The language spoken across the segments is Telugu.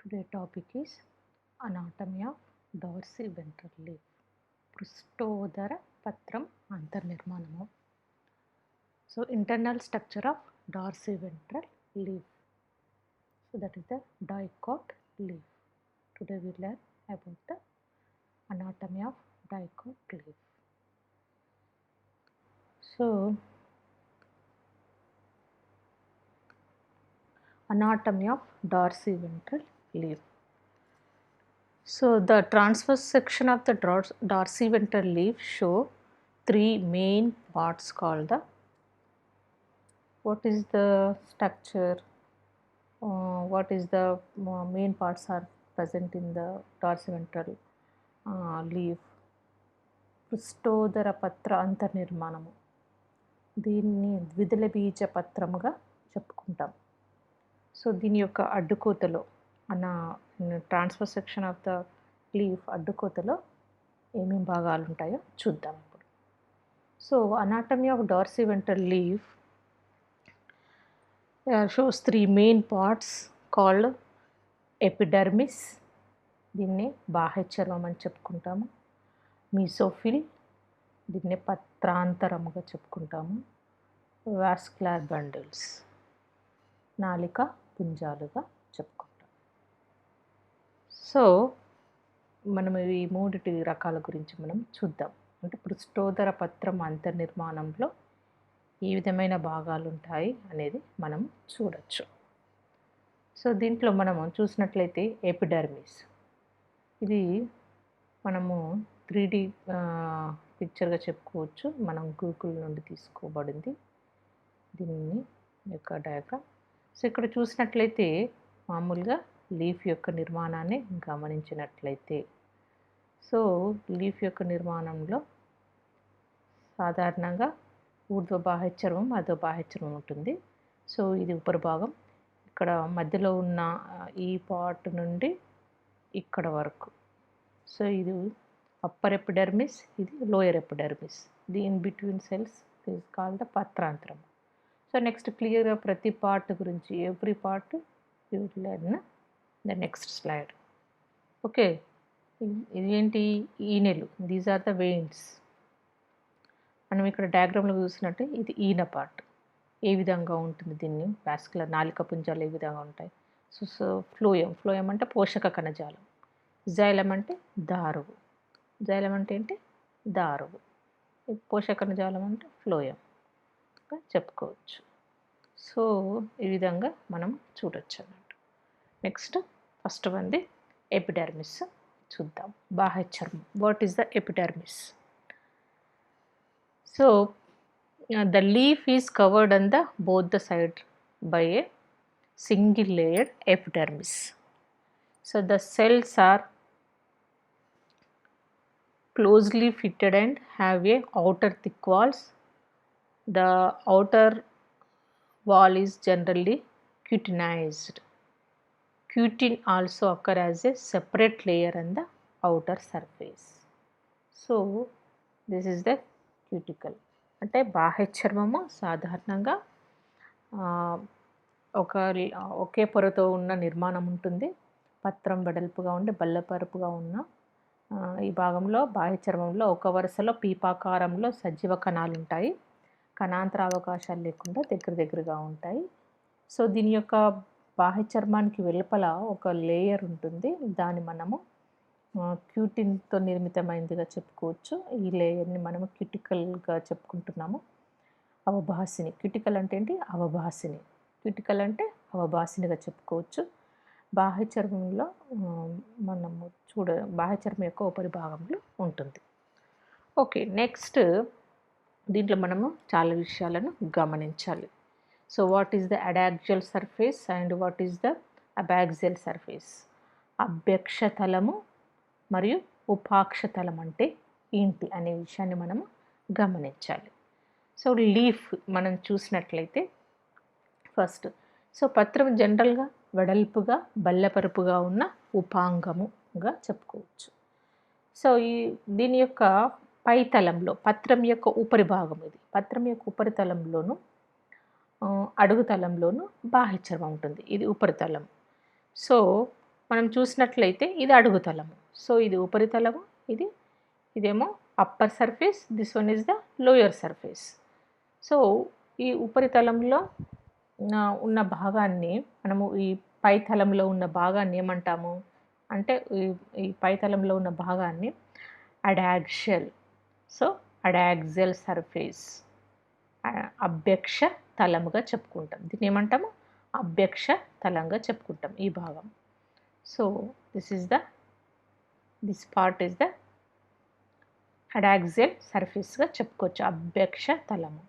Today topic is anatomy of dorsiventral leaf. పృష్ఠోదర పత్రం అంతర్నిర్మాణము. So internal structure of dorsiventral leaf. So that is the dicot leaf. Today we learn about the anatomy of dicot leaf. So anatomy of dorsiventral leaf. So the transverse section of the dorsiventral leaf show three main parts called the. What is the structure? What is the main parts are present in the dorsiventral leaf? పృష్ఠోదర పత్ర అంతర్నిర్మాణము. దీన్ని ద్విదళ బీజ పత్రముగా చెప్పుకుంటాం. సో దీని యొక్క అడ్డుకోతలో transverse section of the leaf అడ్డుకోతలో ఏమేమి భాగాలు ఉంటాయో చూద్దాం ఇప్పుడు. So anatomy of dorsiventral leaf shows three main parts called epidermis, దీన్ని బాహ్య చర్మం అని చెప్పుకుంటాము. మీసోఫిల్, దీన్ని పత్రాంతరముగా చెప్పుకుంటాము. వాస్కులర్ బండిల్స్, నాళిక పుంజాలుగా చెప్పుకుంటాం. సో మనం ఈ మూడిటి రకాల గురించి మనం చూద్దాం. అంటే పృష్ఠోదర పత్రం అంతర్నిర్మాణంలో ఏ విధమైన భాగాలు ఉంటాయి అనేది మనం చూడొచ్చు. సో దీంట్లో మనము చూసినట్లయితే ఎపిడర్మిస్, ఇది మనము 3D పిక్చర్గా చెప్పుకోవచ్చు. మనం గూగుల్ నుండి తీసుకోబడింది దీన్ని యొక్క డయాగ్రామ్. సో ఇక్కడ చూసినట్లయితే మామూలుగా లీఫ్ యొక్క నిర్మాణాన్ని గమనించినట్లయితే, సో లీఫ్ యొక్క నిర్మాణంలో సాధారణంగా ఊర్ధ్వ బాహ్య చర్మం, అధో బాహ్య చర్మం ఉంటుంది. సో ఇది ఉపరి భాగం. ఇక్కడ మధ్యలో ఉన్న ఈ పార్ట్ నుండి ఇక్కడ వరకు, సో ఇది అప్పర్ ఎపిడర్మిస్, ఇది lower epidermis. The in between cells is called the పత్రాంతరం. సో నెక్స్ట్ క్లియర్గా ప్రతి పార్ట్ గురించి every part you will learn the next slide. Okay, ఇది ఏంటి? ఈనెలు, దీస్ ఆర్ ద వెయిన్స్. మనం ఇక్కడ డయాగ్రామ్లో చూసినట్టే ఇది ఈన పార్ట్ ఏ విధంగా ఉంటుంది, దీన్ని వాస్కులర్ నాళిక పుంజాలు ఏ విధంగా ఉంటాయి. సో ఫ్లోయం అంటే పోషక కణజాలం, జైలం అంటే దారువు, జైలం అంటే ఏంటి? దారువు, పోషక కణజాలం అంటే ఫ్లోయం చెప్పుకోవచ్చు. సో ఈ విధంగా మనం చూడొచ్చు అన్నట్టు. నెక్స్ట్ ఫస్ట్ వన్ది ఎపిడర్మిస్ చూద్దాం. బాహ్య చర్మం. What is the epidermis? So the leaf is covered on the both the side by a single layered epidermis. So the cells are closely fitted and have a outer thick walls. The outer wall is generally cutinized. Cutin also occur as a separate layer on the outer surface. So this is the cuticle. అంటే బాహ్య చర్మము సాధారణంగా ఒకే పొరతో ఉన్న నిర్మాణం ఉంటుంది. పత్రం వెడల్పుగా ఉండి బల్లపరుపుగా ఉన్న ఈ భాగంలో బాహ్య చర్మంలో ఒక వరుసలో పీపాకారంలో సజీవ కణాలు ఉంటాయి. కణాంతర అవకాశాలు లేకుండా దగ్గరగా ఉంటాయి. సో దీని యొక్క బాహ్య చర్మానికి వెలుపల ఒక లేయర్ ఉంటుంది. దాన్ని మనము క్యూటిన్తో నిర్మితమైనదిగా చెప్పుకోవచ్చు. ఈ లేయర్ని మనము క్యూటికల్గా చెప్పుకుంటున్నాము. అవభాసిని, క్యూటికల్ అంటే ఏంటి? అవభాసిని. క్యూటికల్ అంటే అవభాసినిగా చెప్పుకోవచ్చు. బాహ్య చర్మంలో మనము బాహ్య చర్మం యొక్క ఉపరి భాగంలో ఉంటుంది. ఓకే, నెక్స్ట్ దీంట్లో మనము చాలా విషయాలను గమనించాలి. So what is the adaxial surface and what is the abaxial surface? అభ్యక్షతలము మరియు ఉపాక్షతలం అంటే ఏంటి అనే విషయాన్ని మనము గమనించాలి. సో లీఫ్ మనం చూసినట్లయితే ఫస్ట్, సో పత్రం జనరల్గా వెడల్పుగా బల్లపరుపుగా ఉన్న ఉపాంగముగా చెప్పుకోవచ్చు. సో దీని యొక్క పైతలంలో పత్రం యొక్క ఉపరి భాగం, ఇది పత్రం యొక్క ఉపరితలంలోను అడుగుతలంలోను బాహ్య చర్మం ఉంటుంది. ఇది ఉపరితలం. సో మనం చూసినట్లయితే ఇది అడుగుతలము. సో ఇది ఉపరితలము, ఇదేమో upper surface, this one is the lower surface. So ఈ ఉపరితలంలో ఉన్న భాగాన్ని మనము ఈ పైతలంలో ఉన్న భాగాన్ని ఏమంటాము అంటే ఈ పైతలంలో ఉన్న భాగాన్ని అడాక్సియల్. సో అడాక్సియల్ సర్ఫేస్, అభ్యక్ష తలముగా చెప్పుకుంటాం. దీన్ని ఏమంటాము? అభ్యక్ష తలంగా చెప్పుకుంటాం ఈ భాగం. So this part is the adaxial సర్ఫేస్గా చెప్పుకోవచ్చు, అభ్యక్ష తలము.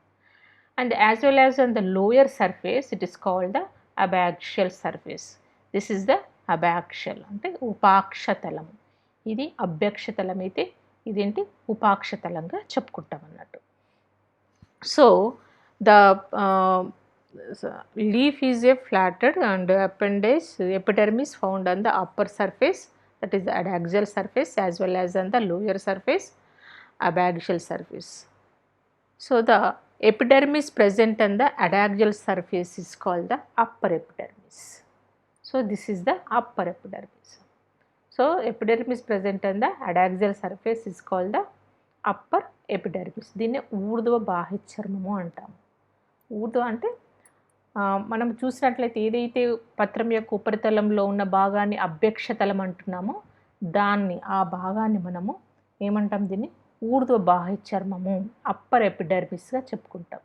And as well as on the lower surface it is called the abaxial surface. This is the abaxial అంటే ఉపాక్ష తలము. ఇది అభ్యక్ష తలం అయితే ఇదేంటి ఉపాక్ష తలంగా చెప్పుకుంటాం అన్నట్టు. So the leaf is a flattened and appendage epidermis found on the upper surface, that is the adaxial surface, as well as on the lower surface, abaxial surface. So the epidermis present on the adaxial surface is called the upper epidermis. So this is the upper epidermis. So epidermis present on the adaxial surface is called the upper epidermis. దీన్ని ఊర్ధ్వ బాహ్య చర్మము అంటాము. ఊర్ధ్వ అంటే మనం చూసినట్లయితే ఏదైతే పత్రం యొక్క ఉపరితలంలో ఉన్న భాగాన్ని అభ్యక్ష తలం అంటున్నామో దాన్ని ఆ భాగాన్ని మనము ఏమంటాం? దీన్ని ఊర్ధ్వ బాహ్య చర్మము, అప్పర్ ఎపిడర్మిస్గా చెప్పుకుంటాం.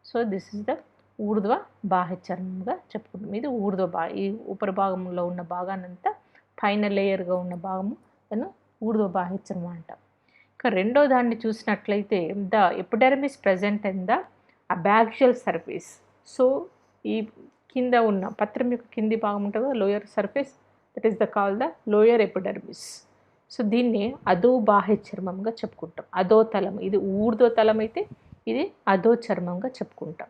సో దిస్ ఇస్ ద ఊర్ధ్వ బాహ్య చర్మంగా చెప్పుకుంటాం. ఇది ఈ ఉపరి భాగంలో ఉన్న భాగానంతా పైన లేయర్గా ఉన్న భాగము దాన్ని ఊర్ధ్వ బాహ్య చర్మం అంటాం. ఇక రెండో దాన్ని చూసినట్లయితే the epidermis present in the abaxial surface. So ఈ కింద ఉన్న పత్రం యొక్క కింది భాగం ఉంటుంది lower surface, that is the call the lower epidermis. So దీన్ని అధో బాహ్య చర్మంగా చెప్పుకుంటాం. అధో తలం, ఇది ఊర్ధ్వ తలం అయితే ఇది అధో చర్మంగా చెప్పుకుంటాం.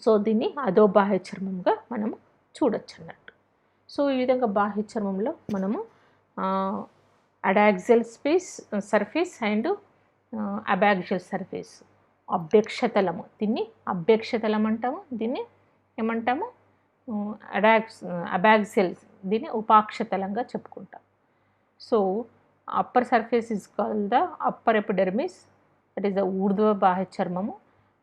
సో దీన్ని అధో బాహ్య చర్మంగా మనము చూడొచ్చు అన్నట్టు. సో ఈ విధంగా బాహ్య చర్మంలో మనము adaxial surface and abaxial surface, అభ్యక్షతలము, దీన్ని అభ్యక్షతలం అంటాము. దీన్ని ఏమంటాము? అబాక్సియల్, దీన్ని ఉపాక్షతలంగా చెప్పుకుంటాం. So upper surface is called the upper epidermis, that is the ఊర్ధ్వ బాహ్య చర్మము,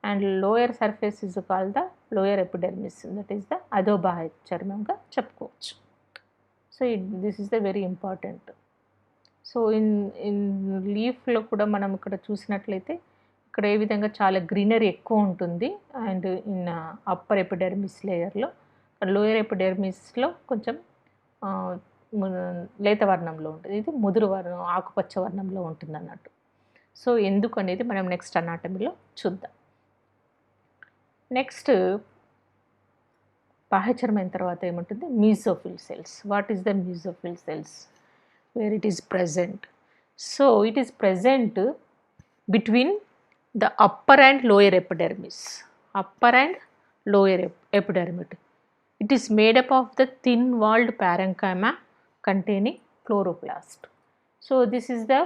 and lower surface is called the lower epidermis, that is the అధో బాహ్య చర్మంగా చెప్పుకోవచ్చు. So this is the very important. So in లీఫ్లో కూడా మనం ఇక్కడ చూసినట్లయితే ఇక్కడ ఏ విధంగా చాలా గ్రీనరీ ఎక్కువ ఉంటుంది అండ్ ఇన్ అప్పర్ ఎపిడర్మిస్ లేయర్లో, లోయర్ ఎపిడర్మిస్లో కొంచెం లేత వర్ణంలో ఉంటుంది, ఇది ముదురు వర్ణం ఆకుపచ్చ వర్ణంలో ఉంటుంది అన్నట్టు. సో ఎందుకు అనేది మనం నెక్స్ట్ అనాటమీలో చూద్దాం. నెక్స్ట్ బాహ్యచర్మం అయిన తర్వాత ఏముంటుంది? Mesophyll cells. What is the mesophyll cells? Where it is present? So it is present between the upper and lower epidermis. Upper and lower epidermis. It is made up of the thin walled parenchyma containing chloroplast. So this is the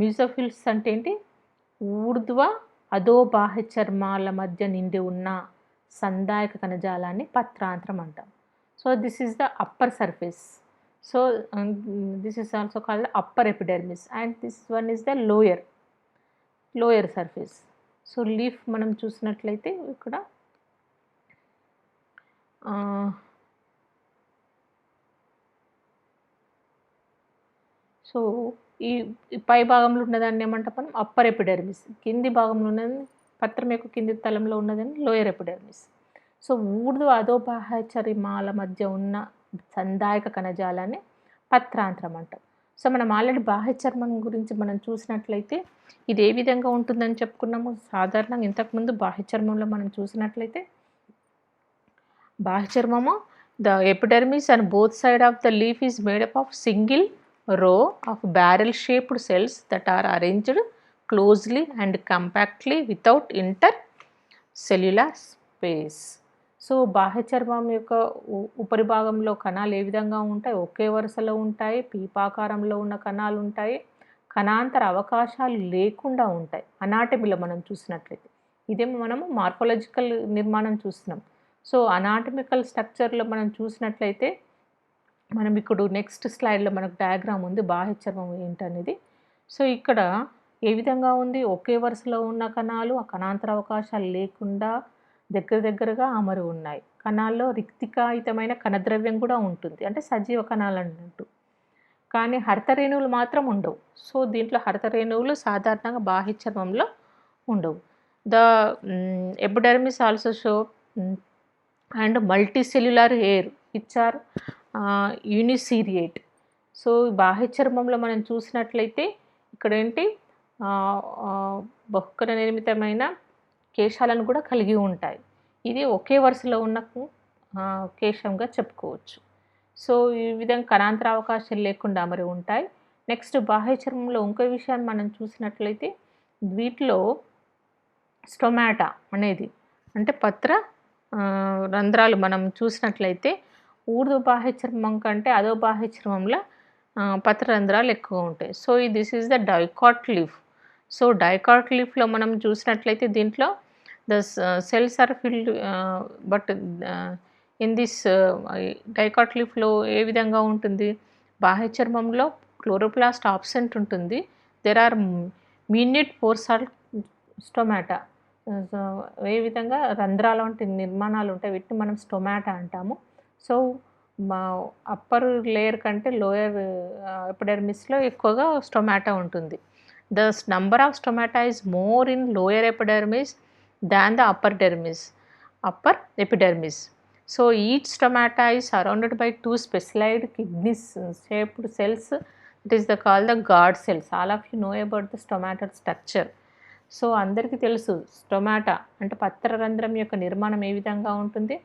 mesophils అంటే ఏంటి? ఊర్ధ్వ అధో బాహ్య చర్మాల మధ్య నిండి ఉన్న సందాయక కణజాలాన్ని పత్రాంతరం అంటాం. So this is the upper surface. So this is also called upper epidermis and this one is the lower surface. So leaf మనం చూసినట్లయితే ఇక్కడ సో ఈ పై భాగంలో ఉన్నదాన్ని ఏమంటాం మనం? Upper epidermis. కింది భాగంలో ఉన్నది, పత్రం యొక్క కింది తలంలో ఉన్నదని లోయర్ ఎపిడర్మిస్. సో ఊర్ధ్వ అధో బాహ్య చర్మాల మధ్య ఉన్న సందాయక కణజాలాన్ని పత్రాంతరం అంటాం. సో మనం ఆల్రెడీ బాహ్య చర్మం గురించి మనం చూసినట్లయితే ఇది ఏ విధంగా ఉంటుందని చెప్పుకున్నాము. సాధారణంగా ఇంతకుముందు బాహ్య చర్మంలో మనం చూసినట్లయితే బాహ్య చర్మము, the epidermis on both sides of the leaf is made up of single row of barrel shaped cells that are arranged closely and compactly without intercellular space. So బాహ్య చర్మం యొక్క ఉపరి భాగంలో కణాలు ఏ విధంగా ఉంటాయి? ఒకే వరుసలో ఉంటాయి, పీపాకారంలో ఉన్న కణాలు ఉంటాయి, కణాంతర అవకాశాలు లేకుండా ఉంటాయి. అనాటమీలో మనం చూసినట్లయితే ఇదేమో మనము మార్ఫాలజికల్ నిర్మాణం చూస్తున్నాం. సో అనాటమికల్ స్ట్రక్చర్లో మనం చూసినట్లయితే మనం ఇప్పుడు నెక్స్ట్ స్లైడ్లో మనకు డయాగ్రామ్ ఉంది బాహ్య చర్మం ఏంటనేది. సో ఇక్కడ ఏ విధంగా ఉంది, ఒకే వరుసలో ఉన్న కణాలు ఆ కణాంతర అవకాశాలు లేకుండా దగ్గరగా అమరి ఉన్నాయి. కణాల్లో రిక్తికాయితమైన కణద్రవ్యం కూడా ఉంటుంది, అంటే సజీవ కణాలు అన్నట్టు. కానీ హరిత రేణువులు మాత్రం ఉండవు. సో దీంట్లో హరిత రేణువులు సాధారణంగా బాహ్య చర్మంలో ఉండవు. The epidermis also show and multicellular hair which are uniseriate. So బాహ్య చర్మంలో మనం చూసినట్లయితే ఇక్కడ ఏంటి, బహుకణ నిర్మితమైన కేశాలను కూడా కలిగి ఉంటాయి. ఇది ఒకే వరుసలో ఉన్న కేశంగా చెప్పుకోవచ్చు. సో ఈ విధంగా కణాంతర అవకాశాలు లేకుండా అమరి ఉంటాయి. నెక్స్ట్ బాహ్య చర్మంలో ఇంకో విషయాన్ని మనం చూసినట్లయితే వీటిలో స్టొమాటా అనేది అంటే పత్ర రంధ్రాలు మనం చూసినట్లయితే ఊర్ధ్వ బాహ్య చర్మం కంటే అదో బాహ్య చర్మంలో పత్ర రంధ్రాలు ఎక్కువ ఉంటాయి. So this is the dicot leaf. So dicot లీఫ్లో మనం చూసినట్లయితే దీంట్లో the cells are filled but in this dicot లీఫ్లో ఏ విధంగా ఉంటుంది, బాహ్య చర్మంలో క్లోరోప్లాస్ట్ ఆబ్సెంట్ ఉంటుంది. There are minute pores or stomata. ఏ విధంగా రంధ్రాల వంటి నిర్మాణాలు ఉంటాయి, వీటిని మనం స్టొమాటా అంటాము. సో అప్పర్ లేయర్ కంటే లోయర్ ఎపిడెర్మిస్లో ఎక్కువగా స్టొమాటా ఉంటుంది. The number of stomata is more in lower epidermis than the upper epidermis. So each stomata is surrounded by 2 specialized kidney shaped cells. It is called the guard cells. All of you know about the stomata structure. So అందరికీ తెలుసు స్టొమాటా అంటే పత్రరంధ్రం యొక్క నిర్మాణం ఏ విధంగా ఉంటుంది,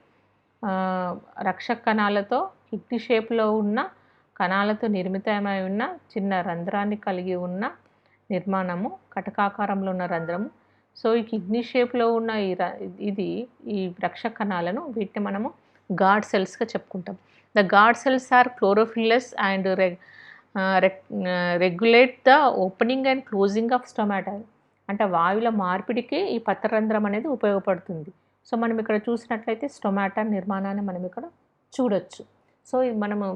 రక్షక కణాలతో కిడ్నీ షేప్లో ఉన్న కణాలతో నిర్మితమై ఉన్న చిన్న రంధ్రాన్ని కలిగి ఉన్న నిర్మాణము, కటకాకారంలో ఉన్న రంధ్రము. సో ఈ కిడ్నీ షేప్లో ఉన్న ఈ రక్షక కణాలను వీటిని మనము గార్డ్ సెల్స్గా చెప్పుకుంటాం. The guard cells are chlorophyllous and regulate the opening and closing of stomata. అంటే వాయువుల మార్పిడికి ఈ పత్రరంధ్రం అనేది ఉపయోగపడుతుంది. సో మనం ఇక్కడ చూసినట్లయితే స్టొమాటా నిర్మాణాన్ని మనం ఇక్కడ చూడొచ్చు. సో మనము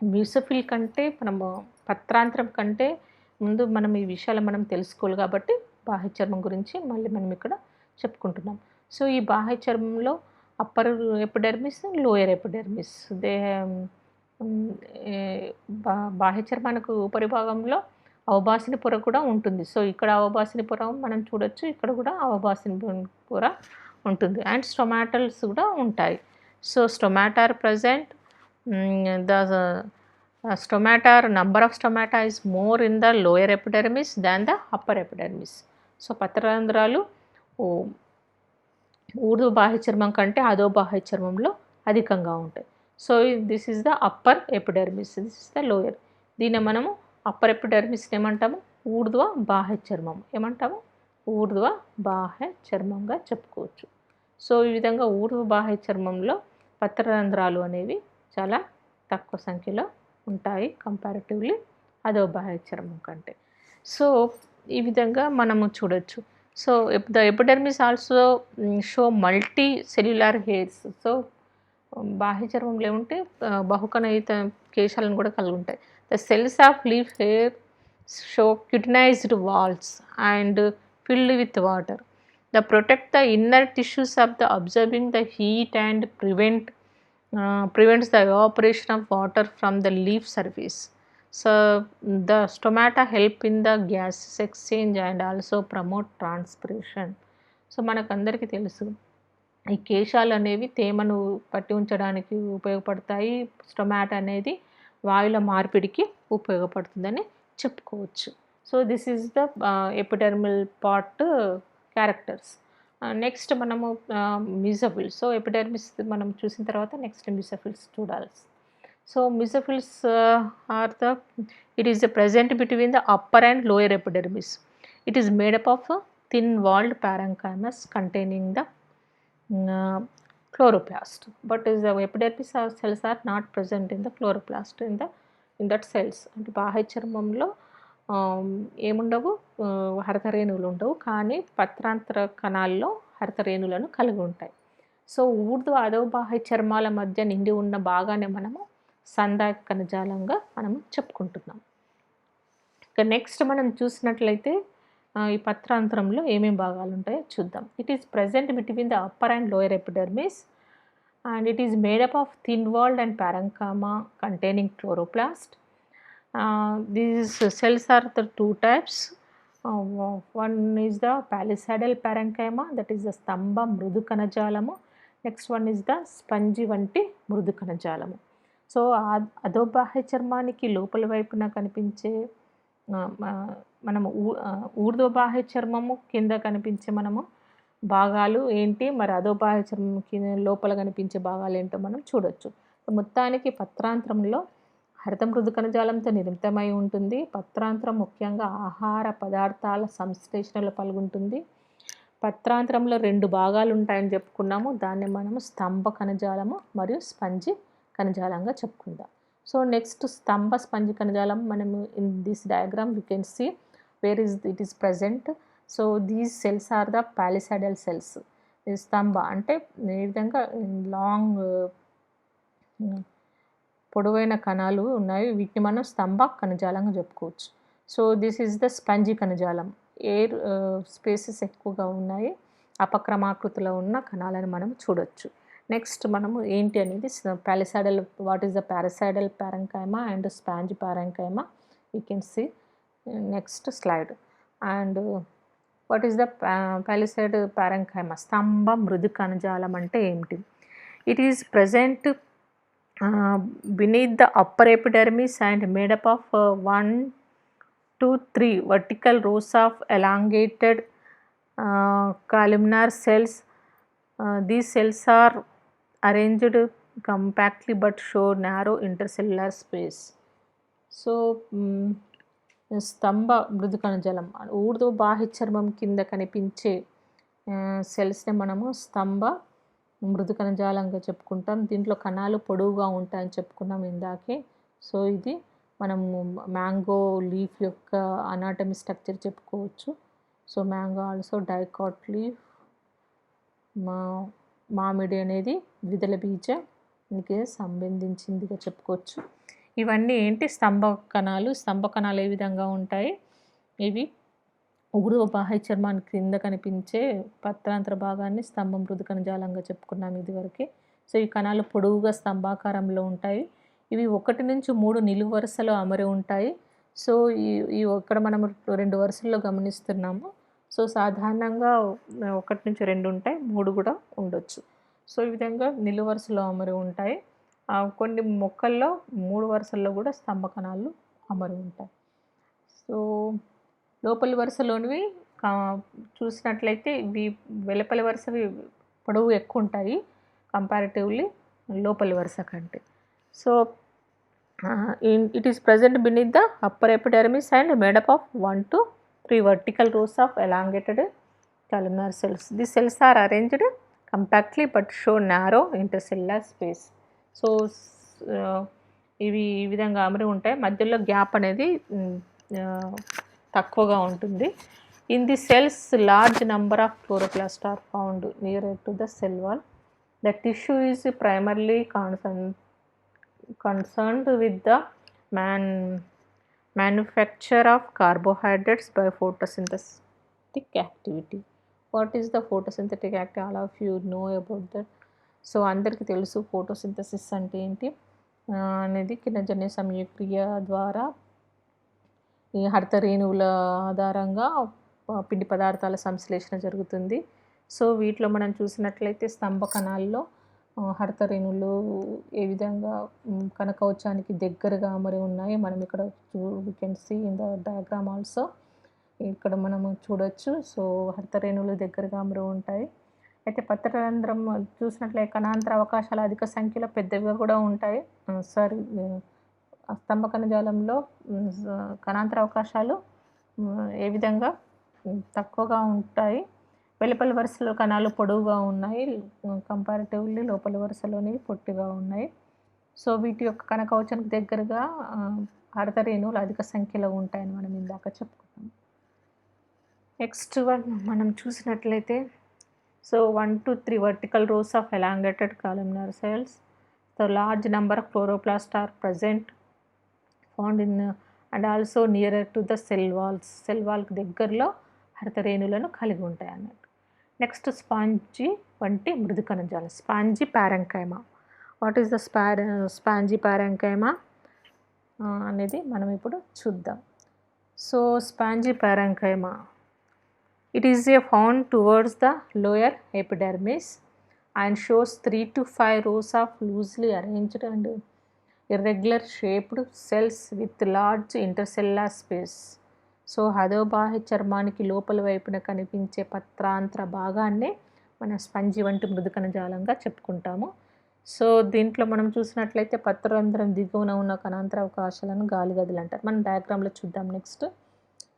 మ్యూసోఫిల్ కంటే మనము పత్రాంతరం కంటే ముందు మనం ఈ విషయాలు మనం తెలుసుకోవాలి కాబట్టి బాహ్య చర్మం గురించి మళ్ళీ మనం ఇక్కడ చెప్పుకుంటున్నాం. సో ఈ బాహ్య చర్మంలో అప్పర్ ఎపిడెర్మిస్, లోయర్ ఎపిడెర్మిస్. బాహ్య చర్మానికి ఉపరిభాగంలో అవభాసిని పొర కూడా ఉంటుంది. సో ఇక్కడ అవభాసిని పొర మనం చూడొచ్చు, ఇక్కడ కూడా అవభాసిని పొర ఉంటుంది. అండ్ స్టొమాటల్స్ కూడా ఉంటాయి. So stomata are present. The stomata number of stomata is more in the lower epidermis than the upper epidermis. So పత్రరంధ్రాలు ఊర్ధ్వ బాహ్య చర్మం కంటే అదో బాహ్య చర్మంలో అధికంగా ఉంటాయి. So this is the upper epidermis, this is the lower. దీన్ని మనము అప్పర్ ఎపిడెర్మిస్ని ఏమంటాము, ఊర్ధ్వ బాహ్య చర్మం ఏమంటాము, ఊర్ధ్వ బాహ్య చర్మంగా చెప్పుకోవచ్చు. సో ఈ విధంగా ఊర్ధ్వ బాహ్య చర్మంలో పత్రరంధ్రాలు అనేవి చాలా తక్కువ సంఖ్యలో ఉంటాయి కంపారిటివ్లీ అదో బాహ్య చర్మం కంటే. సో ఈ విధంగా మనము చూడొచ్చు. So the epidermis also show multi cellular hairs. So బాహ్య చర్మంలో ఏముంటే బహుకణయుత కేశాలను కూడా కలిగి ఉంటాయి. The cells of leaf hair show cutinized walls and filled with water. They protect the inner tissues of the absorbing the heat and prevents the evaporation of water from the leaf surface. So the stomata help in the gases exchange and also promote transpiration. So మనకందరికీ తెలుసు ఈ కేశాలు అనేవి తేమను పట్టి ఉంచడానికి ఉపయోగపడతాయి. స్టొమాటా అనేది వాయువుల మార్పిడికి ఉపయోగపడుతుందని చెప్పుకోవచ్చు. So this is the epidermal part characters. Next మనము మ్యూసోఫిల్స్. సో ఎపిడెర్మిస్ మనం చూసిన తర్వాత నెక్స్ట్ మ్యూసోఫిల్స్ చూడాలి. So mesophylls are it is the present between the upper and lower epidermis. It is made up of thin walled parenchymus containing the chloroplast, but the epidermis cells are not present in the chloroplast in that cells. అంటే బాహ్య చర్మంలో ఏముండవు, హరిత రేణువులు ఉండవు, కానీ పత్రాంతర కణాల్లో హరిత రేణువులను కలిగి ఉంటాయి. సో ఊర్ధ్వ అధో బాహ్య చర్మాల మధ్య నిండి ఉన్న భాగాన్ని మనము సందాయక కణజాలంగా మనం చెప్పుకుంటున్నాం. ఇక నెక్స్ట్ మనం చూసినట్లయితే ఈ పత్రాంతరంలో ఏమేమి భాగాలు ఉంటాయో చూద్దాం. It is present between the upper and lower epidermis and it is made up of thin walled and parenchyma containing chloroplast. These cells are the two types. One is the palisadal parenchyma, that is the stamba mrudu kanajalamu. Next one is the spongy vanti mrudu kanajalamu. So అధోబాహ్య చర్మానికి లోపల వైపున కనిపించే మనము ఊర్ధ్వబాహ్య చర్మము కింద కనిపించే మనము భాగాలు ఏంటి, మరి అధోబాహ్య చర్మం లోపల కనిపించే భాగాలు ఏంటో మనం చూడొచ్చు. మొత్తానికి పత్రాంతరంలో హరిత మృదు కణజాలంతో నిర్మితమై ఉంటుంది. పత్రాంతరం ముఖ్యంగా ఆహార పదార్థాల సంశ్లేషణలో పాల్గొంటుంది. పత్రాంతరంలో 2 భాగాలు ఉంటాయని చెప్పుకున్నాము. దాన్ని మనము స్తంభ కణజాలము మరియు స్పంజి కణజాలంగా చెప్పుకుందాం. సో నెక్స్ట్ స్తంభ స్పంజి కణజాలం మనము in this diagram you can see where it is present. So these cells are the palisadal cells. స్తంభ అంటే ఈ విధంగా లాంగ్ పొడవైన కణాలు ఉన్నాయి. వీటిని మనం స్తంభ కణజాలంగా చెప్పుకోవచ్చు. సో దిస్ ఈజ్ ద స్పంజి కణజాలం. ఎయిర్ స్పేసెస్ ఎక్కువగా ఉన్నాయి, అపక్రమాకృతిలో ఉన్న కణాలను మనం చూడొచ్చు. నెక్స్ట్ మనము ఏంటి అనేది palisadal, what is the palisadal parenchyma and sponge parenchyma we can see next slide. And what is the palisade parenchyma, స్తంభ మృదు కణజాలం అంటే ఏమిటి? It is present beneath the upper epidermis and made up of 1 to 3 vertical rows of elongated columnar cells. These cells are arranged compactly but show narrow intercellular space. So స్తంభ మృదు కణజాలం ఊర్ధ్వ బాహ్య చర్మం కింద కనిపించే సెల్స్ని మనము స్తంభ మృదు కణజాలంగా చెప్పుకుంటాం. దీంట్లో కణాలు పొడవుగా ఉంటాయని చెప్పుకున్నాం ఇందాకే. సో ఇది మనము మ్యాంగో లీఫ్ యొక్క అనాటమీ స్ట్రక్చర్ చెప్పుకోవచ్చు. So mango also dicot leaf. మామిడి అనేది ద్విదళ బీజానికి సంబంధించిందిగా చెప్పుకోవచ్చు. ఇవన్నీ ఏంటి స్తంభ కణాలు. స్తంభ కణాలు ఏ విధంగా ఉంటాయి? ఇవి ఊర్ధ్వ బాహ్య చర్మాన్ని క్రింద కనిపించే పత్రాంతర భాగాన్ని స్తంభ మృదు కణజాలంగా చెప్పుకున్నాం ఇదివరకే. సో ఈ కణాలు పొడవుగా స్తంభాకారంలో ఉంటాయి. ఇవి 1 నుంచి 3 నిలువు వరుసలో అమరి ఉంటాయి. సో ఈ ఇక్కడ మనం 2 వరుసల్లో గమనిస్తున్నాము. సో సాధారణంగా 1 నుంచి 2 ఉంటాయి, 3 కూడా ఉండొచ్చు. సో ఈ విధంగా నిలువు వరుసలో అమరి ఉంటాయి. కొన్ని మొక్కల్లో 3 వరుసల్లో కూడా స్తంభ కణాలు అమరి ఉంటాయి. సో లోపలి వరుసలోనివి చూసినట్లయితే ఇవి వెలుపలి వరుసవి పొడవు ఎక్కువ ఉంటాయి కంపారిటివ్లీ లోపలి వరుస కంటే. So it is present beneath the upper epidermis and made up of 1 to 3 vertical rows of elongated columnar cells. These cells are arranged compactly but show narrow intercellular space. So ఇవి ఈ విధంగా అమరి ఉంటాయి. మధ్యలో గ్యాప్ అనేది తక్కువగా ఉంటుంది. In the cells large number of chloroplast are found near to the cell wall. The tissue is primarily concerned with the manufacture of carbohydrates by photosynthetic activity. What is the photosynthetic activity? All of you know about that. So అందరికీ తెలుసు ఫోటోసింథసిస్ అంటే ఏంటి అనేది. కిరణజన్య సంయోగక్రియ ద్వారా ఈ హరిత రేణువుల ఆధారంగా పిండి పదార్థాల సంశ్లేషణ జరుగుతుంది. సో వీటిలో మనం చూసినట్లయితే స్తంభ కణాల్లో హరిత రేణువులు ఏ విధంగా కణకవచానికి దగ్గరగా అమరి ఉన్నాయి మనం ఇక్కడ we can see in the diagram also. ఇక్కడ మనము చూడొచ్చు. సో హరిత రేణువులు దగ్గరగా అమరి ఉంటాయి. అయితే పత్రరంధ్రం చూసినట్లయితే కణాంతర అవకాశాలు అధిక సంఖ్యలో పెద్దవిగా కూడా ఉంటాయి. స్తంభ కణజాలంలో కణాంతర అవకాశాలు ఏ విధంగా తక్కువగా ఉంటాయి. వెలుపలి వరుసలో కణాలు పొడవుగా ఉన్నాయి, కంపారిటివ్లీ లోపలి వరుసలోనివి పొట్టిగా ఉన్నాయి. సో వీటి యొక్క కణకవచానికి దగ్గరగా హరిత రేణువులు అధిక సంఖ్యలో ఉంటాయని మనం ఇందాక చెప్పుకున్నాం. నెక్స్ట్ మనం చూసినట్లయితే so 1 to 3 vertical rows of elongated columnar cells. The large number of chloroplasts are present found in and also nearer to the cell walls. Cell వాల్కి దగ్గరలో హరితరేణులను కలిగి ఉంటాయి అన్నట్టు. నెక్స్ట్ స్పాంజీ వంటి మృదు కణజాలం, spongy parenchyma. What is the spongy parenchyma అనేది మనం ఇప్పుడు చూద్దాం. So spongy parenchyma, it is found towards the lower epidermis and shows 3 to 5 rows of loosely arranged and irregular shaped cells with large intercellular space. So హదోబాహ్య చర్మానికి లోపల వైపున కనిపించే పత్రాంతర భాగాన్నే మనం స్పంజి వంటి మృదు కణజాలంగా చెప్పుకుంటాము. సో దీంట్లో మనం చూసినట్లయితే పత్రరంధ్రం దిగువన ఉన్న కణాంతర అవకాశాలను గాలిగదులు అంటారు. మనం డయాగ్రామ్లో చూద్దాం నెక్స్ట్.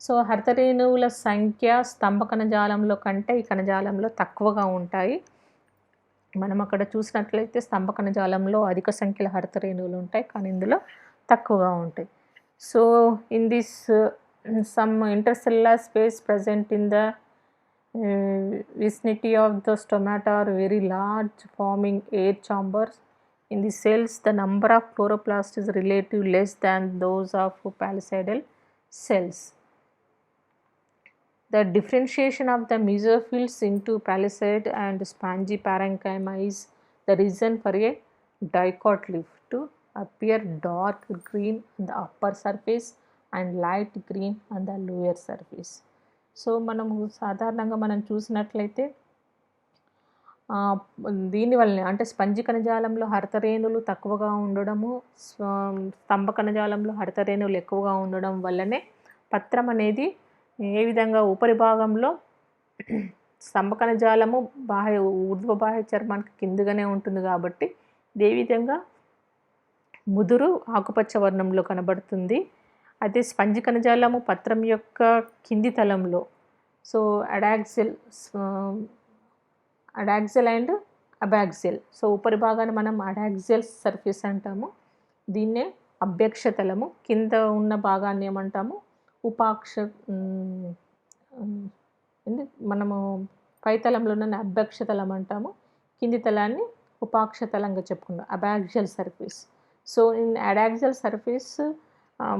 సో హరితరేణువుల సంఖ్య స్తంభ కణజాలంలో కంటే ఈ కణజాలంలో తక్కువగా ఉంటాయి. మనం అక్కడ చూసినట్లయితే స్తంభ కణజాలంలో అధిక సంఖ్యలో హరితరేణువులు ఉంటాయి, కానీ ఇందులో తక్కువగా ఉంటాయి. So in this some intercellular space present in the vicinity of the stomata are very large, forming air chambers. In the cells, the number of chloroplasts is relatively less than those of palisadal cells. The differentiation of the mesophiles into palisade and spongy parenchyma is the reason for a dicot leaf to appear dark green on the upper surface and light green on the lower surface. So మనము సాధారణంగా మనం చూసినట్లయితే దీనివల్లనే అంటే స్పంజి కణజాలంలో హరితరేణులు తక్కువగా ఉండడము, స్తంభ కణజాలంలో హరితరేణులు ఎక్కువగా ఉండడం వల్లనే పత్రం అనేది ఏ విధంగా ఉపరి భాగంలో స్తంభ కణజాలము ఊర్ధ్వ బాహ్య చర్మానికి కిందుగానే ఉంటుంది కాబట్టి ఇదే విధంగా ముదురు ఆకుపచ్చ వర్ణంలో కనబడుతుంది. అయితే స్పంజి కణజాలము పత్రం యొక్క కింది తలంలో, సో అడాక్సిల్ అండ్ అబాక్సిల్, సో ఉపరి భాగాన్ని మనం అడాక్సిల్ సర్ఫేస్ అంటాము, దీన్నే అభ్యక్ష తలము, కింద ఉన్న భాగాన్ని ఏమంటాము ఉపాక్ష, మనము పైతలంలో ఉన్న అభ్యక్ష తలం అంటాము, కింది తలాన్ని ఉపాక్ష తలంగా చెప్పుకున్నాం, abaxial surface. So in adaxial surface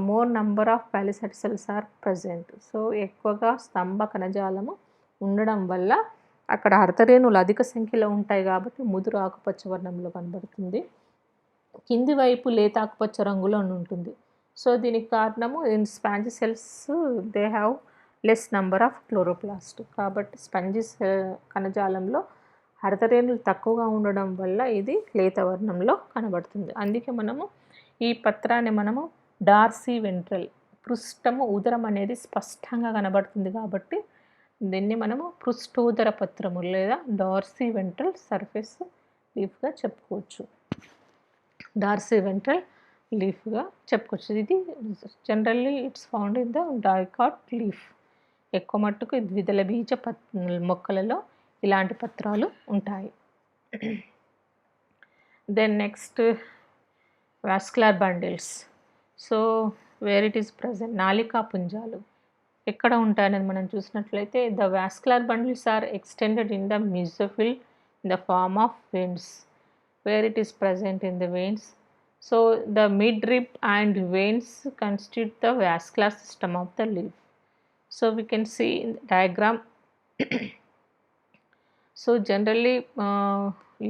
more number of palisade cells are present. So ఎక్కువగా స్తంభ కణజాలము ఉండడం వల్ల అక్కడ హరితరేణువులు అధిక సంఖ్యలో ఉంటాయి కాబట్టి ముదురు ఆకుపచ్చ వర్ణంలో కనబడుతుంది, కింది వైపు లేత ఆకుపచ్చ రంగులో ఉంటుంది. సో దీనికి కారణము in sponge cells they have less number of chloroplast. కాబట్టి స్పంజి కణజాలంలో హరితరేణులు తక్కువగా ఉండడం వల్ల ఇది లేత వర్ణంలో కనబడుతుంది. అందుకే మనము ఈ పత్రాన్ని మనము డార్సీ వెంట్రల్, పృష్టము ఉదరం అనేది స్పష్టంగా కనబడుతుంది కాబట్టి దీన్ని మనము పృష్టోదర పత్రము లేదా డార్సీ వెంట్రల్ సర్ఫేస్ లీఫ్గా చెప్పుకోవచ్చు, డార్సీ వెంట్రల్ లీఫ్గా చెప్పుకోవచ్చు. ఇది generally it's found in the dicot leaf. ఎక్కువ మట్టుకు ద్విదళ బీజ మొక్కలలో ఇలాంటి పత్రాలు ఉంటాయి. Then next vascular bundles. So where it is present, నాళికా పుంజాలు ఎక్కడ ఉంటాయని మనం చూసినట్లయితే the vascular bundles are extended in the mesophyll in the form of veins, where it is present in the veins. So the midrib and veins constitute the vascular system of the leaf. So we can see in the diagram. So generally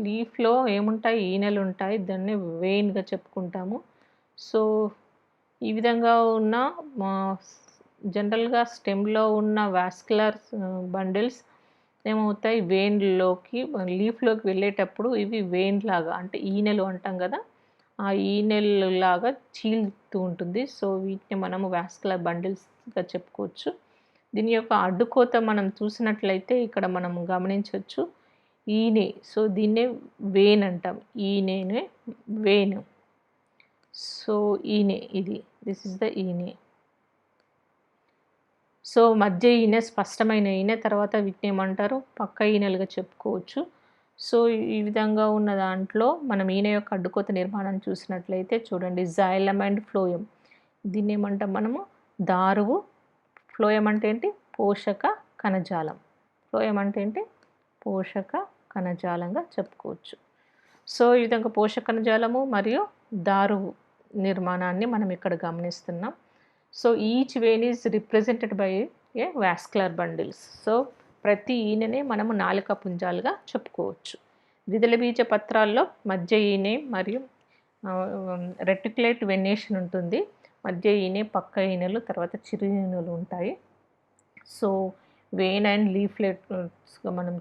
లీఫ్లో ఏముంటాయి, ఈనెలు ఉంటాయి, దాన్ని వెయిన్గా చెప్పుకుంటాము. సో ఈ విధంగా ఉన్న జనరల్గా స్టెమ్లో ఉన్న వాస్కులర్ బండిల్స్ ఏమవుతాయి, వెయిన్లోకి లీఫ్లోకి వెళ్ళేటప్పుడు ఇవి వెయిన్ లాగా అంటే ఈనెలు అంటాం కదా, ఆ ఈనెలు లాగా చీలుతూ ఉంటుంది. సో వీటిని మనము వాస్కులర్ బండిల్స్గా చెప్పుకోవచ్చు. దీని యొక్క అడ్డుకోత మనం చూసినట్లయితే ఇక్కడ మనం గమనించవచ్చు ఈనె. సో దీన్నే వెయిన్ అంటాం, ఈనెనే వెయిన్. సో ఈనె ఇది, దిస్ ఇస్ ద ఈనె. సో మధ్య ఈనె స్పష్టమైన ఈనె, తర్వాత వీటిని ఏమంటారు పక్క ఈనెలుగా చెప్పుకోవచ్చు. సో ఈ విధంగా ఉన్న దాంట్లో మనం ఈనె యొక్క అడ్డుకోత నిర్మాణం చూసినట్లయితే చూడండి, జైలం అండ్ ఫ్లోయం, దీన్ని ఏమంటాం మనము దారువు. ఫ్లోయం అంటే ఏంటి, పోషక కణజాలం. ఫ్లోయం అంటే ఏంటి, పోషక కణజాలంగా చెప్పుకోవచ్చు. సో ఈ విధంగా పోషక కణజాలము మరియు దారువు నిర్మాణాన్ని మనం ఇక్కడ గమనిస్తున్నాం. So each vein is represented by a vascular bundles. So ప్రతి ఈనెని మనము నాళిక పుంజాలుగా చెప్పుకోవచ్చు. ద్విదళ బీజ పత్రాల్లో మధ్య ఈనె మరియు రెటిక్యులేట్ వెనేషన్ ఉంటుంది. మధ్య ఈనె, పక్క ఈనెలు, తర్వాత చిరు ఈనెలు ఉంటాయి. సో వెయిన్ అండ్ లీఫ్లెట్స్గా మనం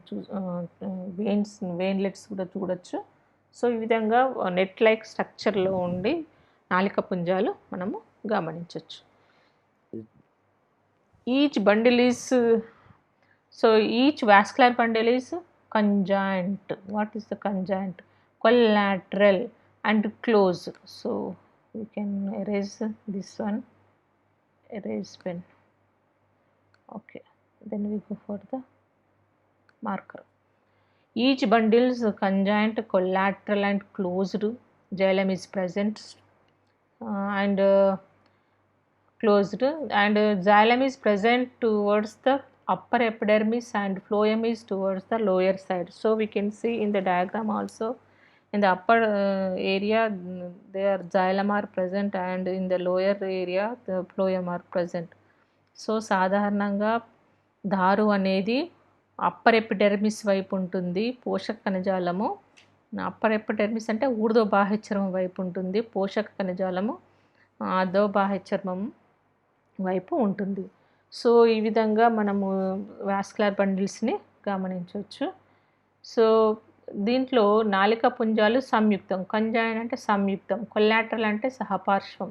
వెయిన్లెట్స్ కూడా చూడొచ్చు. సో ఈ విధంగా నెట్ లైక్ స్ట్రక్చర్లో ఉండి నాళిక పుంజాలు మనము గమనించవచ్చు. Each bundle is each vascular bundle is conjoint. What is the conjoint? Collateral and close. So we can erase this one, erase pen. Okay, then we go for the marker. Each bundle is conjoint, collateral and closed. Xylem is present and closed, and xylem is present towards the upper epidermis and phloem is towards the lower side. So we can see in the diagram also, in the upper area their xylem are present and in the lower area the phloem are present. So సాధారణంగా దారు అనేది అప్పర్ ఎపిడెర్మిస్ వైపు ఉంటుంది. పోషక కణజాలము అప్పర్ ఎపిడెర్మిస్ అంటే ఊర్ధ్వ బాహ్యచర్మం వైపు ఉంటుంది. పోషక కణజాలము అధో బాహ్యచర్మం వైపు ఉంటుంది. సో ఈ విధంగా మనము వాస్కులర్ బండిల్స్ని గమనించవచ్చు. సో దీంట్లో నాళిక పుంజాలు సంయుక్తం, కంజాయిన్ అంటే సంయుక్తం, కొల్లాటరల్ అంటే సహపార్శ్వం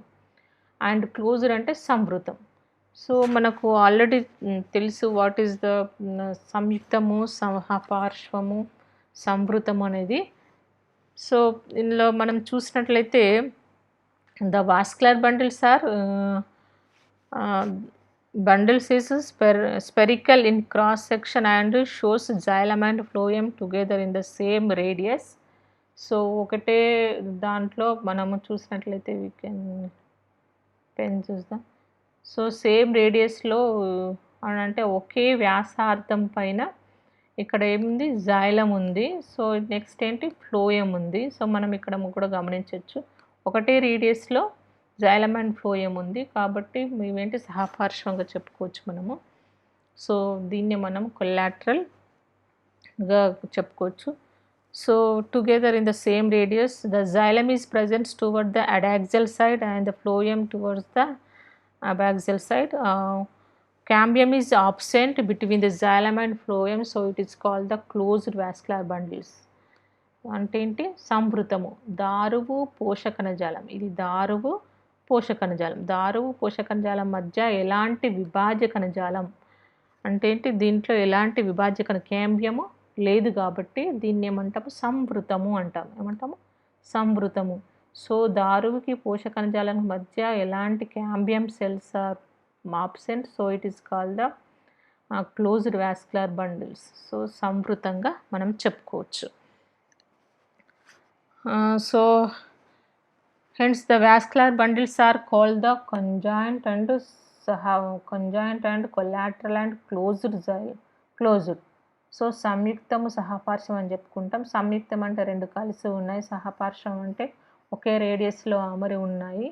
అండ్ క్లోజర్ అంటే సంవృతం. సో మనకు ఆల్రెడీ తెలుసు వాట్ ఈస్ ద సంయుక్తము, సహపార్శ్వము, సంవృతము అనేది. సో ఇందులో మనం చూసినట్లయితే the vascular bundles are bundles is spherical in cross section and shows xylem and phloem together in the same radius. So ఒకటే దాంట్లో మనము చూసినట్లయితే వీ కెన్ పెన్ చూద్దాం. సో సేమ్ రేడియస్లో అంటే ఒకే వ్యాసార్థం పైన ఇక్కడ ఏముంది, జైలం ఉంది. సో నెక్స్ట్ ఏంటి, ఫ్లోయం ఉంది. సో మనం ఇక్కడ కూడా గమనించవచ్చు ఒకటే రేడియస్లో జైలం అండ్ ఫ్లోయం ఉంది కాబట్టి ఇవేంటి సహపార్శ్వంగా చెప్పుకోవచ్చు మనము. సో దీన్ని మనం కొల్లాటరల్గా చెప్పుకోవచ్చు. So together in the same radius the xylem is present toward the adaxial side and the phloem towards the abaxial side. Cambium is absent between the xylem and phloem, so it is called the closed vascular bundles. అంటే ఏంటి, సంవృతము, దారువు పోషకణజాలం. ఇది దారువు పోషకణజాలం. దారువు పోషకణజాలం మధ్య ఎలాంటి విభాజ్య కణజాలం అంటే ఏంటి, దీంట్లో ఎలాంటి విభాజ్య క్యాంబియము లేదు కాబట్టి దీన్ని ఏమంటాము, సంవృతము అంటాము. ఏమంటాము, సంవృతము. సో దారువుకి పోషకణజాలం మధ్య ఎలాంటి cambium cells are absent, so it is called the closed vascular bundles. So సంవృతంగా మనం చెప్పుకోవచ్చు. So hence the vascular bundles are called the conjoint and collateral and closed. So సంయుక్తము సహపార్శ్వం అని చెప్పుకుంటాం. సంయుక్తం అంటే రెండు కలిసి ఉన్నాయి, సహపార్శ్వం అంటే ఒకే రేడియస్లో అమరి ఉన్నాయి,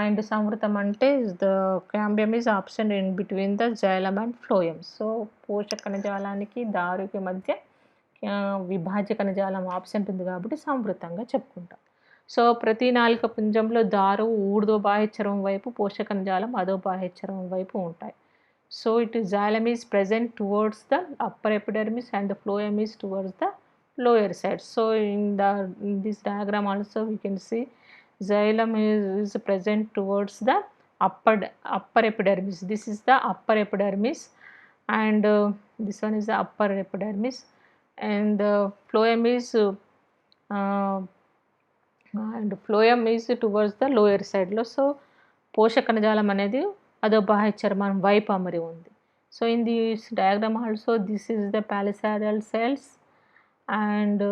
అండ్ సంవృతం అంటే the cambium is absent in between the xylem and phloem. So పోషక కణజాలానికి దారుకి మధ్య విభాజ్య కణజాలం ఆబ్సెంట్ ఉంది కాబట్టి సంవృతంగా చెప్పుకుంటాం. సో ప్రతి నాళిక పుంజంలో దారువు ఊర్ధ్వ బాహ్యచర్మం వైపు, పోషక కణజాలం అధో బాహ్యచర్మం వైపు ఉంటాయి. So it xylem is present towards the upper epidermis and the phloem is towards the lower side. So in this diagram also we can see xylem is present towards the upper epidermis. This is the upper epidermis and this one is the upper epidermis, and the phloem is towards the lower side lo. So పోషక కణజాలం అనేది అదో బాహ్య చర్మం వైపు అమరి ఉంది. So in this diagram also this is the palisadal cells and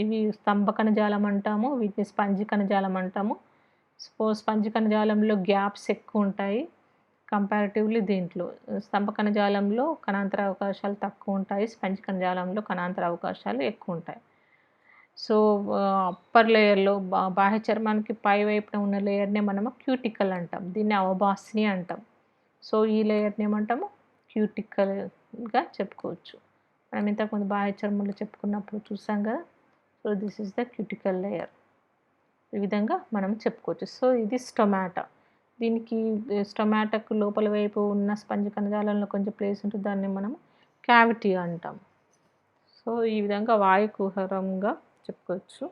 ఇవి స్తంభ కణజాలం అంటాము, వీటిని స్పంజి కణజాలం అంటాము. స్పంజి కణజాలంలో గ్యాప్స్ ఎక్కువ ఉంటాయి కంపారిటివ్లీ. దీంట్లో స్తంభ కణజాలంలో కణాంతర అవకాశాలు తక్కువ ఉంటాయి, స్పంజి కణజాలంలో కణాంతర అవకాశాలు ఎక్కువ ఉంటాయి. సో అప్పర్ లేయర్లో బాహ్య చర్మానికి పై వైపున ఉన్న లేయర్నే మనము క్యూటికల్ అంటాం. దీన్ని అవబాసిని అంటాం. సో ఈ లేయర్ని ఏమంటాము క్యూటికల్గా చెప్పుకోవచ్చు. మనం ఇంతకుముందు బాహ్య చర్మంలో చెప్పుకున్నప్పుడు చూసాం కదా. So this is the cuticle layer. ఈ విధంగా మనం చెప్పుకోవచ్చు. సో ఇది స్టొమాటా. దీనికి స్టొమాటాకు లోపల వైపు ఉన్న స్పంజి కణజాలంలో కొంచెం ప్లేస్ ఉంటుంది. దాన్ని మనం క్యావిటీ అంటాం. సో ఈ విధంగా వాయుకుహరంగా చెప్పుకోవచ్చు.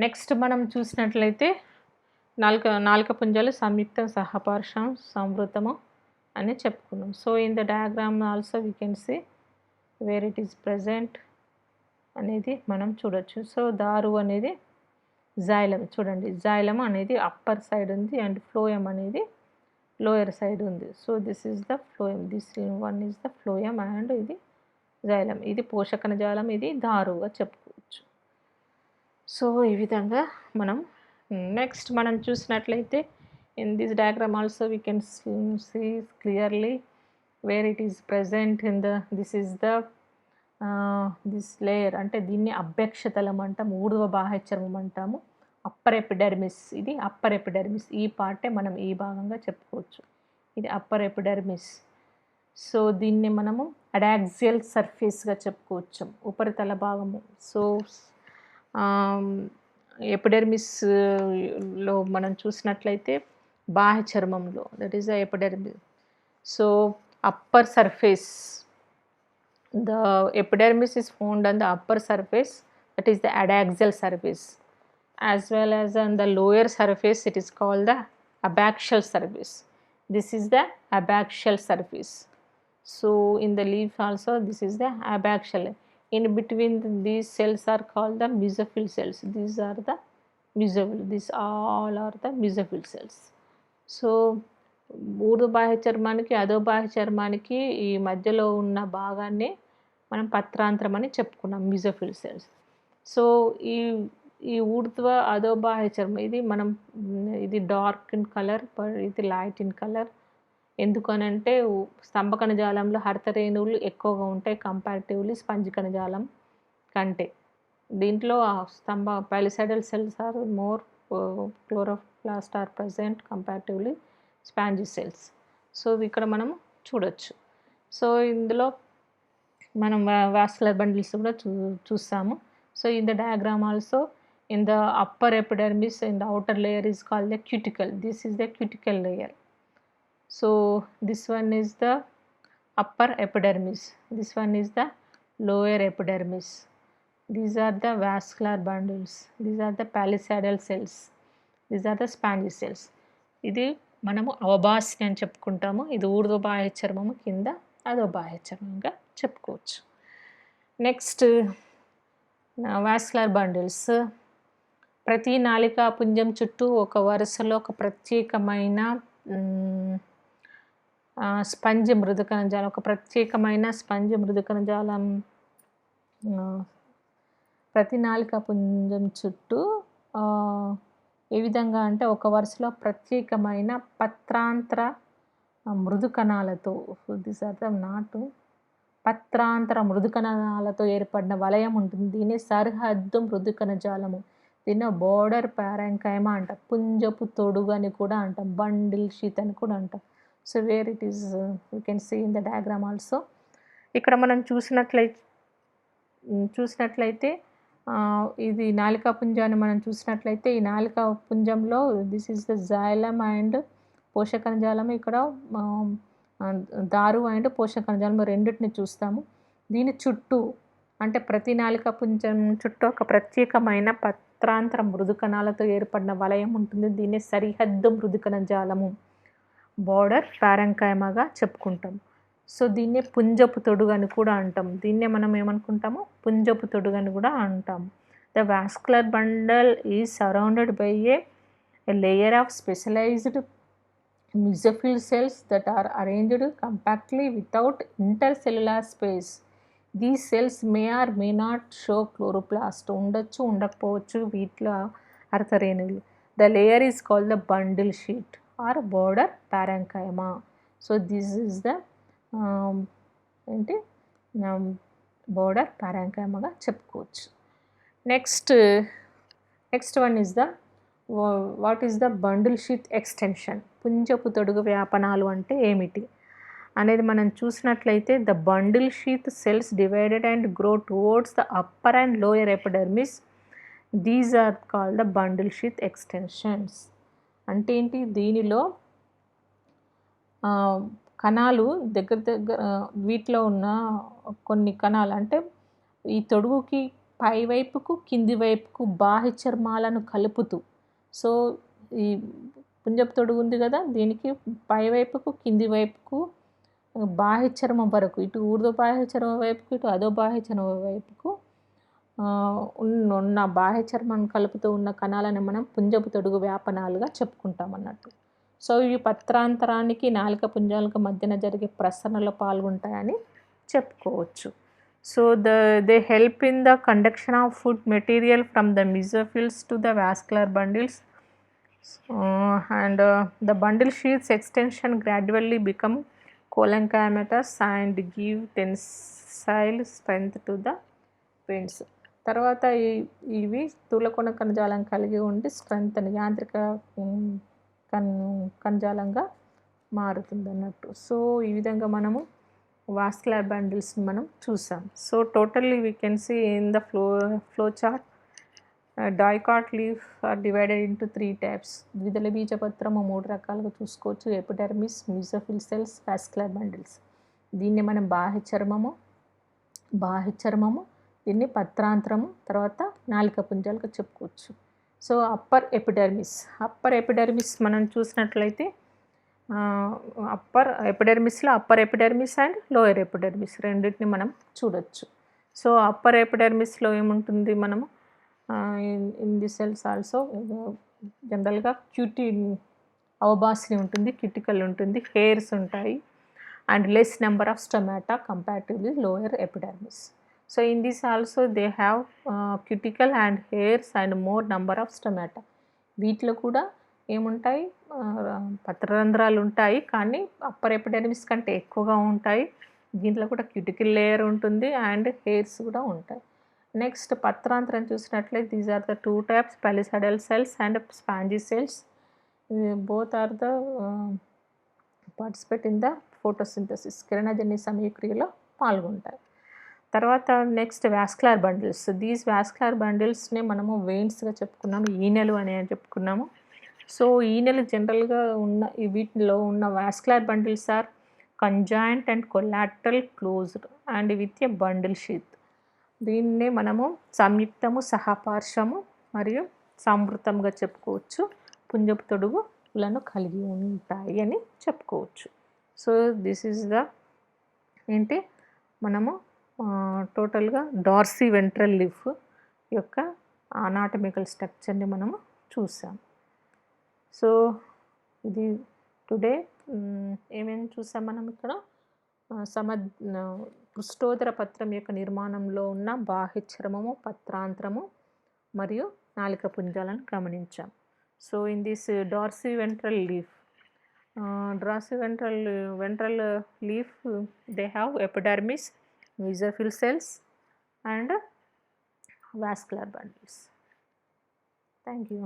నెక్స్ట్ మనం చూసినట్లయితే నాలుక పుంజాలు సంయుక్తం, సహపర్షం, సంవృతము అని చెప్పుకున్నాం. So in the diagram also we can see where it is present అనేది మనం చూడొచ్చు. సో దారు అనేది జైలం. చూడండి, జైలం అనేది అప్పర్ సైడ్ ఉంది అండ్ ఫ్లోయం అనేది లోయర్ సైడ్ ఉంది. So this is the phloem, this one is the phloem and ఇది జైలం. ఇది పోషకణజాలం, ఇది దారుగా చెప్పుకోవచ్చు. సో ఈ విధంగా మనం నెక్స్ట్ మనం చూసినట్లయితే in this diagram also we can see clearly where it is present in the this is the this layer. అంటే దీన్ని అభ్యక్షతలం అంటాం, ఊర్ధ్వ బాహ్య చర్మం అంటాము. అప్పర్ ఎపిడెర్మిస్, ఇది అప్పర్ ఎపిడెర్మిస్. ఈ పార్టే మనం ఈ భాగంగా చెప్పుకోవచ్చు. ఇది అప్పర్ ఎపిడెర్మిస్. సో దీన్ని మనము అడాక్సియల్ సర్ఫేస్గా చెప్పుకోవచ్చు, ఉపరితల భాగము. సో ఎపిడెర్మిస్లో మనం చూసినట్లయితే బాహ్య చర్మంలో that is the epidermis. So upper surface, the epidermis is found on the upper surface, that is the adaxial surface, as well as on the lower surface it is called the abaxial surface. This is the abaxial surface. So in the leaf also this is the abaxial. In between these cells are called the mesophyll cells. These are the mesophyll, these all are the mesophyll cells. So ఊర్ధ్వ బాహ్య చర్మానికి అధో బాహ్య చర్మానికి ఈ మధ్యలో ఉన్న భాగాన్ని మనం పత్రాంతరం అని చెప్పుకున్నాం, మిజోఫిల్ సెల్స్. సో ఈ ఊర్ధ్వ అధో బాహ్య చర్మం ఇది డార్క్ ఇన్ కలర్, ఇది లైట్ ఇన్ కలర్. ఎందుకనంటే స్తంభ కణజాలంలో హరితరేణువులు ఎక్కువగా ఉంటాయి కంపారిటివ్లీ స్పంజి కణజాలం కంటే. దీంట్లో స్తంభ palisadal cells are more, chloroplast are present comparatively spongy cells. So ఇక్కడ మనం చూడొచ్చు. సో ఇందులో మనం వాస్కులర్ బండిల్స్ కూడా చూస్తాము. So in the diagram also in the upper epidermis in the outer layer is called the cuticle. This is the cuticle layer. So this one is the upper epidermis, this one is the lower epidermis. These are the vascular bundles, these are the palisadal cells, these are the spongy cells. ఇది మనము అవబాసిని అని చెప్పుకుంటాము. ఇది ఊర్ధ్వ బాహ్య చర్మము కింద అధో బాహ్య చర్మంగా చెప్పుకోవచ్చు. Next vascular bundles. ప్రతి నాళికా పుంజం చుట్టూ ఒక వరుసలో ఒక ప్రత్యేకమైన స్పంజి మృదు కణజాలం, ఒక ప్రత్యేకమైన స్పంజి మృదు కణజాలం ప్రతి నాళికా పుంజం చుట్టూ ఏ విధంగా అంటే ఒక వరుసలో ప్రత్యేకమైన పత్రాంతర మృదు కణాలతో, పత్రాంతర మృదు కణాలతో ఏర్పడిన వలయం ఉంటుంది. దీన్ని సరిహద్దు మృదు కణజాలము, దీన్ని బోర్డర్ పారెంకైమా అంటాం, పుంజపు తొడుగు అని కూడా అంటాం, బండిల్ షీత్ అని కూడా అంటాం. So where it is you can see in the diagram also. ఇక్కడ మనం చూసినట్లయితే ఇది నాళికా పుంజాన్ని మనం చూసినట్లయితే ఈ నాళికా పుంజంలో this is the xylem and పోషకణజాలం. ఇక్కడ దారు అండ్ పోషకణజాలం రెండింటిని చూస్తాము. దీని చుట్టూ అంటే ప్రతి నాళికా పుంజం చుట్టూ ఒక ప్రత్యేకమైన పత్రాంతర మృదు కణాలతో ఏర్పడిన వలయం ఉంటుంది. దీన్ని సరిహద్దు మృదు కణజాలము, బోర్డర్ పారెంకైమాగా చెప్పుకుంటాం. సో దీన్నే పుంజపు తొడుగు అని కూడా అంటాం. దీన్నే మనం ఏమనుకుంటాము, పుంజపు తొడుగు అని కూడా అంటాము. The vascular bundle is surrounded by a layer of specialized mesophyll cells that are arranged compactly without intercellular space. These cells may or may not show chloroplast. ఉండొచ్చు, ఉండకపోవచ్చు వీటిలో హరితరేణువులు. The layer is called the bundle sheet or border parenchyma. So this is the border parenchyma గా చెప్పుకోవచ్చు. Next one is the what is the bundle sheath extension. పుంజపు తొడుగు వ్యాపనాలు అంటే ఏమిటి అనేది మనం చూసినట్లయితే, the bundle sheath cells divided and grow towards the upper and lower epidermis. These are called the bundle sheath extensions. అంటే ఏంటి, దీనిలో కణాలు దగ్గర వీటిలో ఉన్న కొన్ని కణాలు అంటే ఈ తొడుగుకి పై వైపుకు కింది వైపుకు బాహ్య చర్మాలను కలుపుతూ, సో ఈ పుంజపు తొడుగు ఉంది కదా, దీనికి పై వైపుకు కింది వైపుకు బాహ్య చర్మం వరకు, ఇటు ఊర్ధ్వ బాహ్య చర్మం వైపుకు ఇటు అధో బాహ్య చర్మం వైపుకు ఉన్న బాహ్య చర్మాన్ని కలుపుతూ ఉన్న కణాలను మనం పుంజపు తొడుగు వ్యాపనాలుగా చెప్పుకుంటాం అన్నట్టు. సో ఇవి పత్రాంతరానికి నాలుక పుంజాలకు మధ్యన జరిగే ప్రసరణలో పాల్గొంటాయని చెప్పుకోవచ్చు. So they help in the conduction of food material from the mesophiles to the vascular bundles, and the bundle sheaths extension gradually become cholangitis and give tensile strength to the veins. తర్వాత ఇవి స్థూలకోణ కణజాలం కలిగి ఉండి స్ట్రెంత్ యాంత్రిక కణజాలంగా మారుతుంది అన్నట్టు. సో ఈ విధంగా మనము వాస్కులర్ బండిల్స్ని మనం చూసాం. So totally we can see in the flow chart, dicot leaf are divided into 3 types. ద్విదళ బీజపత్రము 3 రకాలుగా చూసుకోవచ్చు: epidermis, mesophyll cells, vascular bundles. దీన్ని మనం బాహ్య చర్మము, దీన్ని పత్రాంతరము, తర్వాత నాలిక పుంజాలుగా చెప్పుకోవచ్చు. సో అప్పర్ ఎపిడర్మిస్ మనం చూసినట్లయితే upper epidermis and lower epidermis రెండింటిని మనం చూడొచ్చు. సో అప్పర్ ఎపిడర్మిస్లో ఏముంటుంది, మనము ఇన్ ది సెల్స్ ఆల్సో జనరల్గా అవబాసిని ఉంటుంది, క్యూటికల్ ఉంటుంది, హెయిర్స్ ఉంటాయి, and less number of stomata comparatively lower epidermis. So in this also they have cuticle and hairs and more number of stomata. వీటిలో కూడా ఏముంటాయి, పత్రరంధ్రాలు ఉంటాయి, కానీ అప్పర్ ఎపిడర్మిస్ కంటే ఎక్కువగా ఉంటాయి. దీంట్లో కూడా క్యూటికల్ లేయర్ ఉంటుంది అండ్ హెయిర్స్ కూడా ఉంటాయి. నెక్స్ట్ పత్రాంతరం చూసినట్లయితే these are the 2 types, palisadal cells and spongy cells. Both are the participate in the photosynthesis, కిరణజన్య సమయక్రియలో పాల్గొంటాయి. తర్వాత next vascular bundles. These vascular బండిల్స్నే మనము వెయిన్స్గా చెప్పుకున్నాము, ఈనెలు అని చెప్పుకున్నాము. సో ఈనెలు జనరల్గా ఉన్న వీటిలో ఉన్న vascular bundles are conjoint and collateral closed and with a bundle sheath. దీన్నే మనము సంయుక్తము, సహపార్శ్వము మరియు సంవృతంగా చెప్పుకోవచ్చు. పుంజపు తొడుగులను కలిగి ఉంటాయి అని చెప్పుకోవచ్చు. సో దిస్ ఈజ్ ద ఏంటి, మనము టోటల్గా డార్సీ వెంట్రల్ లీఫ్ యొక్క అనాటమికల్ స్ట్రక్చర్ని మనము చూసాం. సో ఇది టుడే ఏమేమి చూసాం మనం ఇక్కడ, పృష్ఠోదర పత్రం యొక్క నిర్మాణంలో ఉన్న బాహ్య చర్మము, పత్రాంతరము మరియు నాలిక పుంజాలను గమనించాం. So in this Dorsey ventral leaf they have epidermis, mesophyll cells and vascular bundles. Thank you.